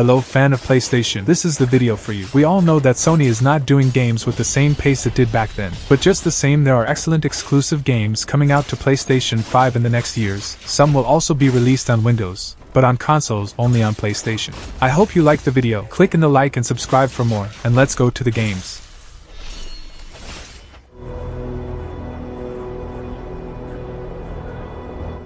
Hello fan of PlayStation, this is the video for you. We all know that Sony is not doing games with the same pace it did back then. But just the same, there are excellent exclusive games coming out to PlayStation 5 in the next years. Some will also be released on Windows, but on consoles only on PlayStation. I hope you liked the video. Click in the like and subscribe for more, and let's go to the games.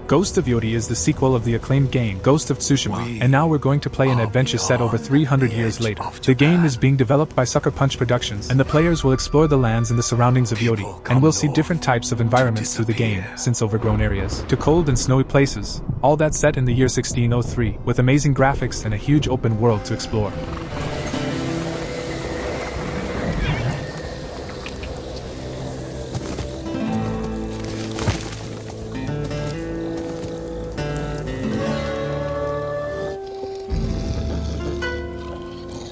Ghost of Yōtei is the sequel of the acclaimed game Ghost of Tsushima, and now we're going to play an adventure set over 300 years later. The game is being developed by Sucker Punch Productions, and the players will explore the lands and the surroundings of Yōtei, and we'll see different types of environments through the game, since overgrown areas to cold and snowy places, all that set in the year 1603, with amazing graphics and a huge open world to explore.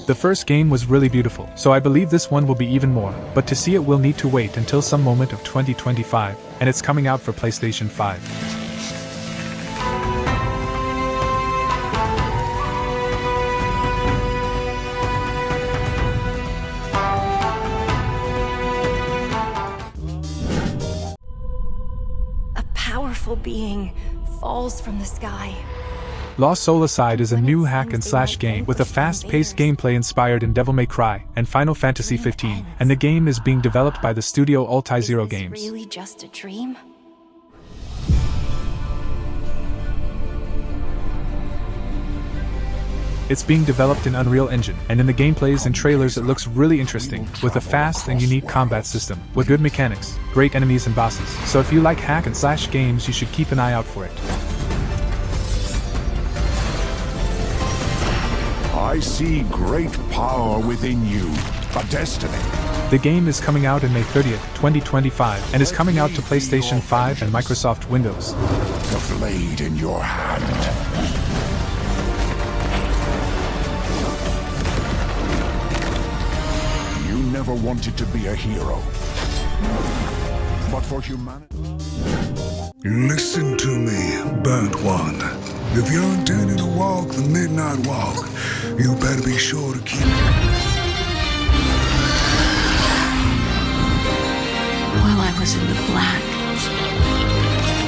The first game was really beautiful, so I believe this one will be even more, but to see it we'll need to wait until some moment of 2025, and it's coming out for PlayStation 5. A powerful being falls from the sky. Lost Soul Aside is a new hack-and-slash game with a fast-paced gameplay inspired in Devil May Cry and Final Fantasy XV, and the game is being developed by the studio Yōtei Zero Games. Is this really just a dream? It's being developed in Unreal Engine, and in the gameplays and trailers it looks really interesting, with a fast and unique combat system, with good mechanics, great enemies and bosses, so if you like hack-and-slash games you should keep an eye out for it. I see great power within you, a destiny. The game is coming out in May 30th, 2025, and is coming out to PlayStation 5 and Microsoft Windows. The blade in your hand. You never wanted to be a hero, but for humanity. Listen to me, burnt one. If you're intending to walk the midnight walk, you better be sure to keep... While I was in the black,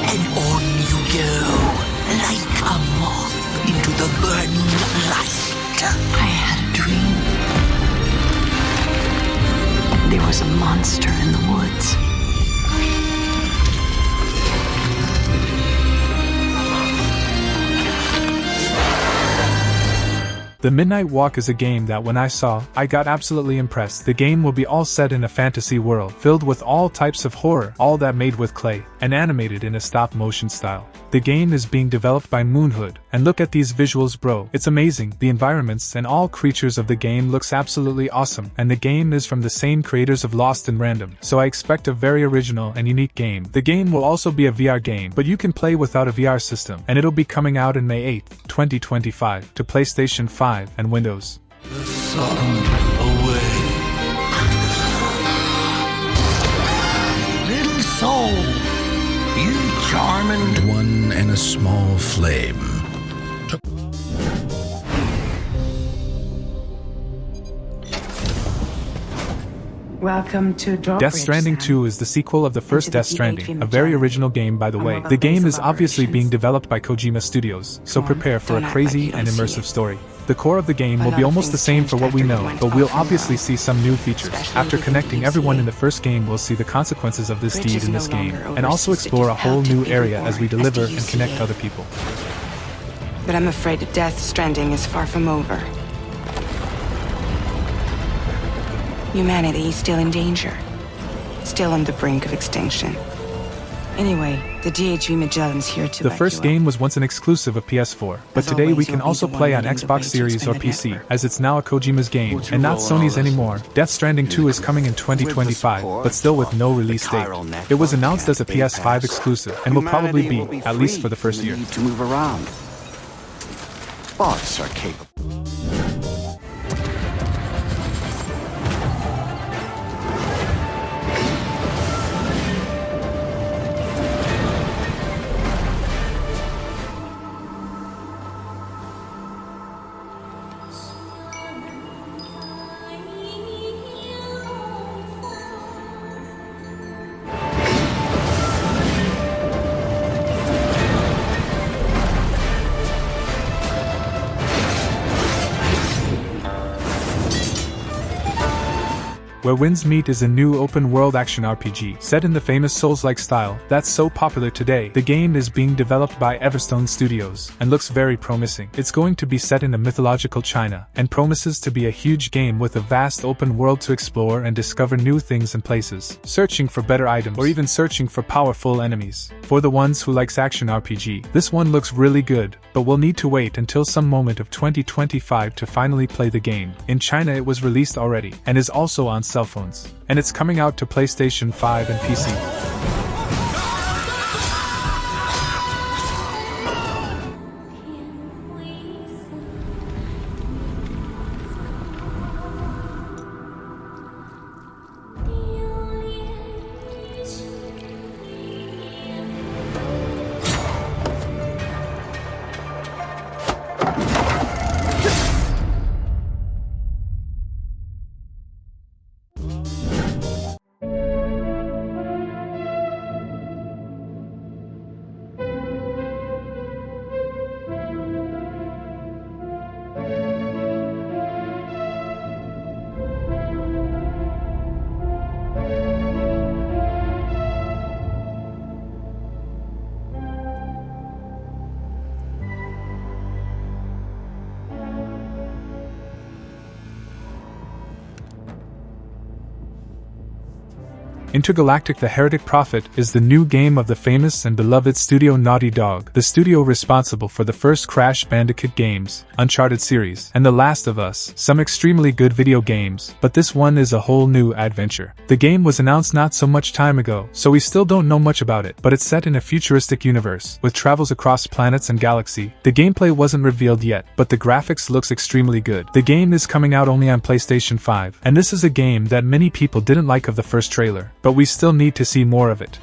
and on you go, like a moth into the burning light. I had a dream. There was a monster in the woods. The Midnight Walk is a game that when I saw, I got absolutely impressed. The game will be all set in a fantasy world, filled with all types of horror, all that made with clay, and animated in a stop-motion style. The game is being developed by Moonhood, and look at these visuals bro, it's amazing. The environments and all creatures of the game looks absolutely awesome, and the game is from the same creators of Lost and Random, so I expect a very original and unique game. The game will also be a VR game, but you can play without a VR system, and it'll be coming out in May 8th, 2025, to PlayStation 5 and Windows. The sun away. Little soul, you charming. One and a small flame. Welcome to Death Stranding 2 is the sequel of the first Death Stranding, a very original game by the way. The game is obviously being developed by Kojima Studios, so prepare for a crazy and immersive story. The core of the game will be almost the same for what we know, but we'll obviously see some new features. After connecting everyone in the first game, we'll see the consequences of this deed in this game, and also explore a whole new area as we deliver and connect other people. But I'm afraid that Death Stranding is far from over. Humanity is still in danger, still on the brink of extinction. Anyway, the DHV Magellan's here to The first game was once an exclusive of PS4, but today we can also play on Xbox Series or PC, as it's now a Kojima's game, and not Sony's anymore. Death Stranding 2 is coming in 2025, but still with no release date. It was announced as a PS5 exclusive, and will probably be, at least for the first year. To move around. Bots are capable. Where Winds Meet is a new open-world action RPG set in the famous Souls-like style that's so popular today. The game is being developed by Everstone Studios and looks very promising. It's going to be set in a mythological China and promises to be a huge game with a vast open world to explore and discover new things and places, searching for better items or even searching for powerful enemies. For the ones who likes action RPG, this one looks really good, but we'll need to wait until some moment of 2025 to finally play the game. In China it was released already, and is also on cell phones, and it's coming out to PlayStation 5 and PC. Intergalactic: The Heretic Prophet is the new game of the famous and beloved studio Naughty Dog, the studio responsible for the first Crash Bandicoot games, Uncharted series, and The Last of Us, some extremely good video games, but this one is a whole new adventure. The game was announced not so much time ago, so we still don't know much about it, but it's set in a futuristic universe, with travels across planets and galaxy. The gameplay wasn't revealed yet, but the graphics looks extremely good. The game is coming out only on PlayStation 5, and this is a game that many people didn't like of the first trailer, but we still need to see more of it.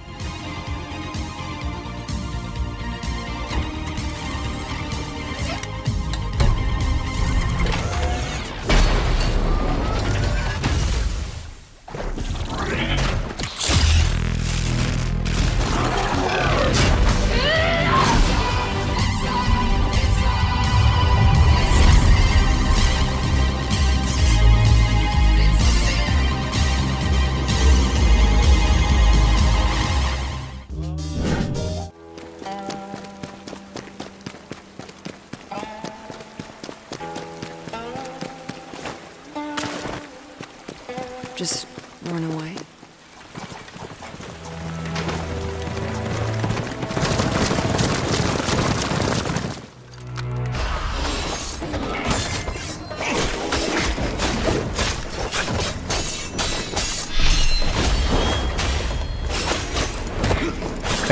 Just run away.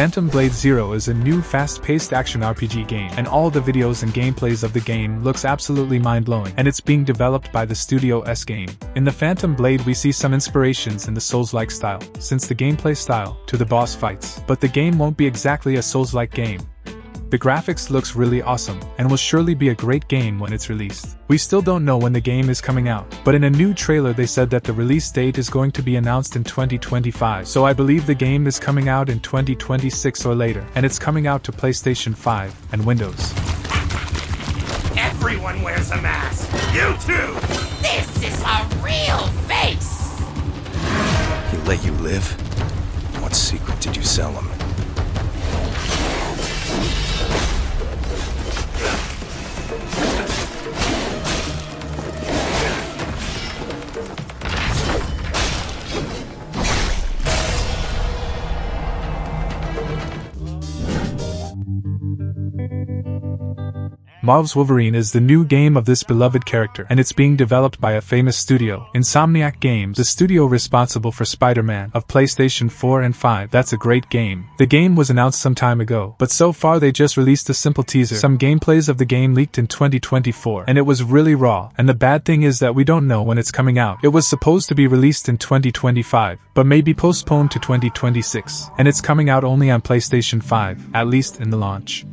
Phantom Blade Zero is a new fast-paced action RPG game, and all the videos and gameplays of the game looks absolutely mind-blowing, and it's being developed by the Studio S game. In the Phantom Blade we see some inspirations in the Souls-like style, since the gameplay style, to the boss fights, but the game won't be exactly a Souls-like game. The graphics looks really awesome, and will surely be a great game when it's released. We still don't know when the game is coming out, but in a new trailer they said that the release date is going to be announced in 2025, so I believe the game is coming out in 2026 or later, and it's coming out to PlayStation 5 and Windows. Everyone wears a mask! You too! This is a real face! He let you live? What secret did you sell him? Marvel's Wolverine is the new game of this beloved character, and it's being developed by a famous studio, Insomniac Games, the studio responsible for Spider-Man of PlayStation 4 and 5. That's a great game. The game was announced some time ago, but so far they just released a simple teaser. Some gameplays of the game leaked in 2024, and it was really raw, and the bad thing is that we don't know when it's coming out. It was supposed to be released in 2025, but may be postponed to 2026, and it's coming out only on PlayStation 5, at least in the launch.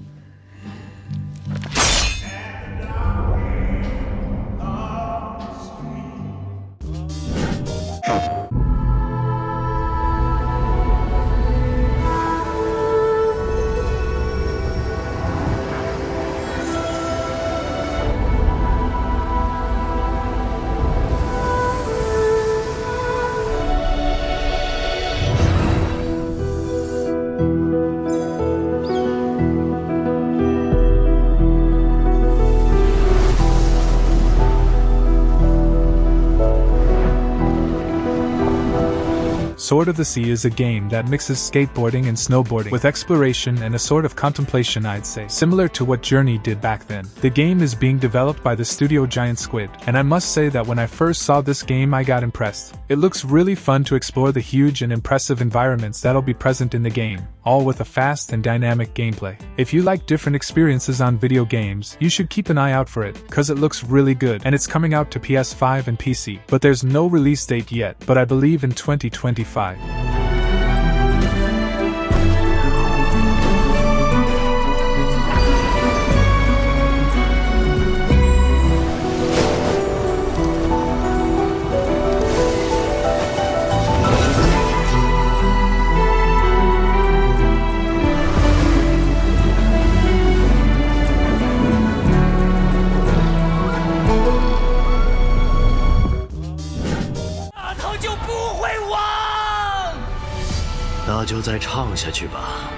Sword of the Sea is a game that mixes skateboarding and snowboarding with exploration and a sort of contemplation, I'd say, similar to what Journey did back then. The game is being developed by the studio Giant Squid, and I must say that when I first saw this game I got impressed. It looks really fun to explore the huge and impressive environments that'll be present in the game, all with a fast and dynamic gameplay. If you like different experiences on video games, you should keep an eye out for it, cause it looks really good, and it's coming out to PS5 and PC. But there's no release date yet, but I believe in 2025. 那就再唱下去吧。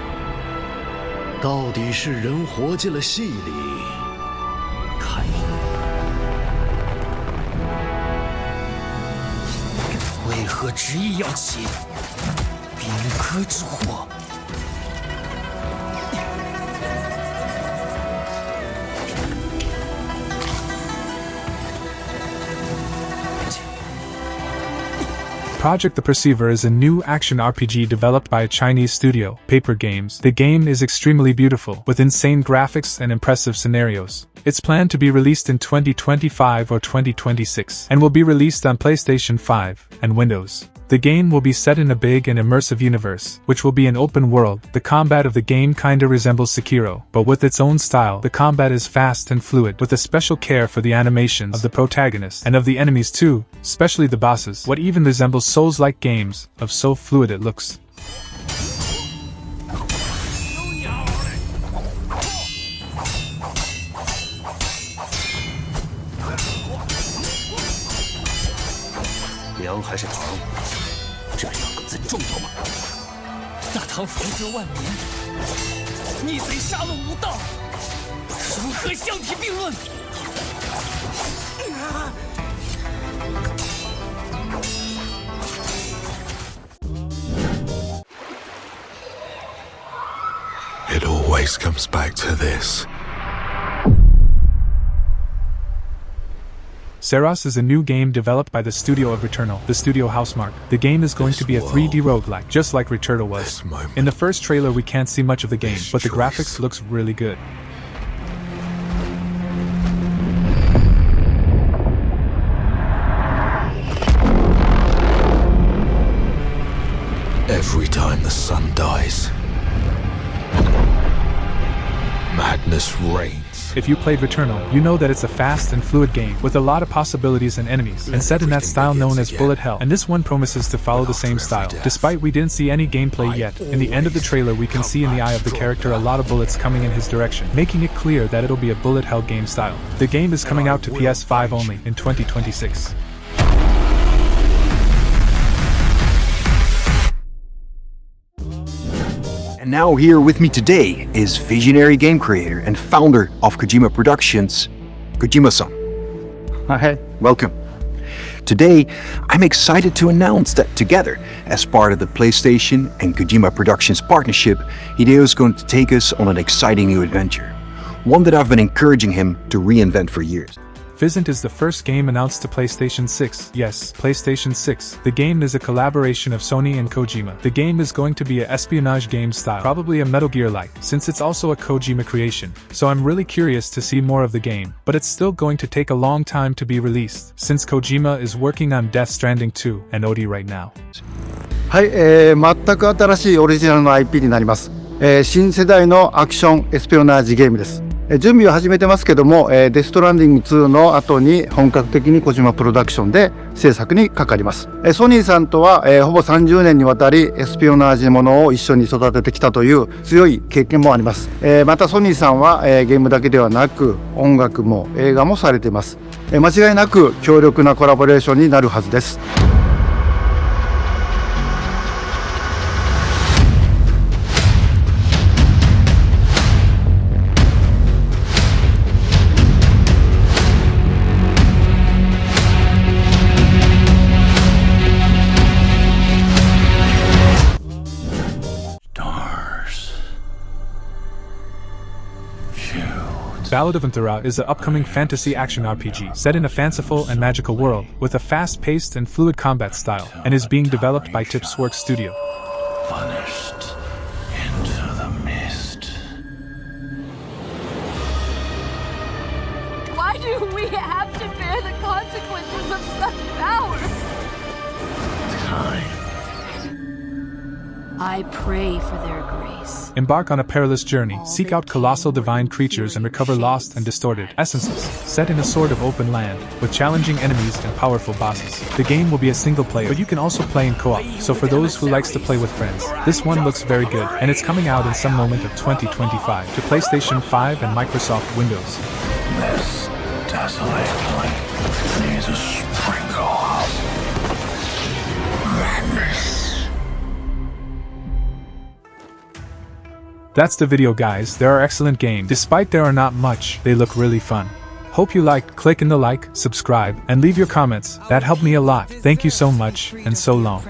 到底是人活进了戏里，看为何执意要起兵戈之祸？ Project the Perceiver is a new action RPG developed by a Chinese studio, Paper Games. The game is extremely beautiful, with insane graphics and impressive scenarios. It's planned to be released in 2025 or 2026, and will be released on PlayStation 5 and Windows. The game will be set in a big and immersive universe, which will be an open world. The combat of the game kinda resembles Sekiro, but with its own style. The combat is fast and fluid, with a special care for the animations of the protagonist and of the enemies too, especially the bosses. What even resembles Souls-like games, of so fluid it looks. 粮还是糖，这两个字重要吗？大唐福泽万年，逆贼杀戮无道，如何相提并论？ It always comes back to this. Saros is a new game developed by the studio of Returnal, the studio Housemarque. The game is going to be a 3D roguelike, just like Returnal was. In the first trailer we can't see much of the game, but the graphics looks really good. Every time the sun dies, madness reigns. If you played Returnal, you know that it's a fast and fluid game, with a lot of possibilities and enemies, and set in that style known as bullet hell, and this one promises to follow the same style. Despite we didn't see any gameplay yet, in the end of the trailer we can see in the eye of the character a lot of bullets coming in his direction, making it clear that it'll be a bullet hell game style. The game is coming out to PS5 only, in 2026. And now here with me today is visionary game creator and founder of Kojima Productions, Kojima-san. Hi. Welcome. Today, I'm excited to announce that together, as part of the PlayStation and Kojima Productions partnership, Hideo is going to take us on an exciting new adventure. One that I've been encouraging him to reinvent for years. Physint is the first game announced to PlayStation 6. Yes, PlayStation 6. The game is a collaboration of Sony and Kojima. The game is going to be an espionage game style, probably a Metal Gear-like, since it's also a Kojima creation. So I'm really curious to see more of the game, but it's still going to take a long time to be released, since Kojima is working on Death Stranding 2 and OD right now. はい、全く新しいオリジナルの IP になります。新世代のアクションエスピオナージゲームです。準備を始めてますけども、デストランディング2の後に本格的に小島プロダクションで制作にかかります。ソニーさんとは、ほぼ30年にわたりエスピオナージものを一緒に育ててきたという強い経験もあります。またソニーさんは、ゲームだけではなく音楽も映画もされています。間違いなく強力なコラボレーションになるはずです。Ballad of Antara is an upcoming fantasy action RPG set in a fanciful and magical world with a fast-paced and fluid combat style, and is being developed by Tipsworks Studio. Vanished into the mist. Why do we have to bear the consequences of such power? Time. I pray for their grace. Embark on a perilous journey, seek out colossal divine creatures and recover lost and distorted essences, set in a sort of open land, with challenging enemies and powerful bosses. The game will be a single player, but you can also play in co-op, so for those who likes to play with friends, this one looks very good, and it's coming out in some moment of 2025 to PlayStation 5 and Microsoft Windows. This desolate place needs a sprinkle of madness. That's the video, guys. There are excellent games. Despite there are not much, they look really fun. Hope you liked. Click in the like, subscribe, and leave your comments. That helped me a lot. Thank you so much, and so long.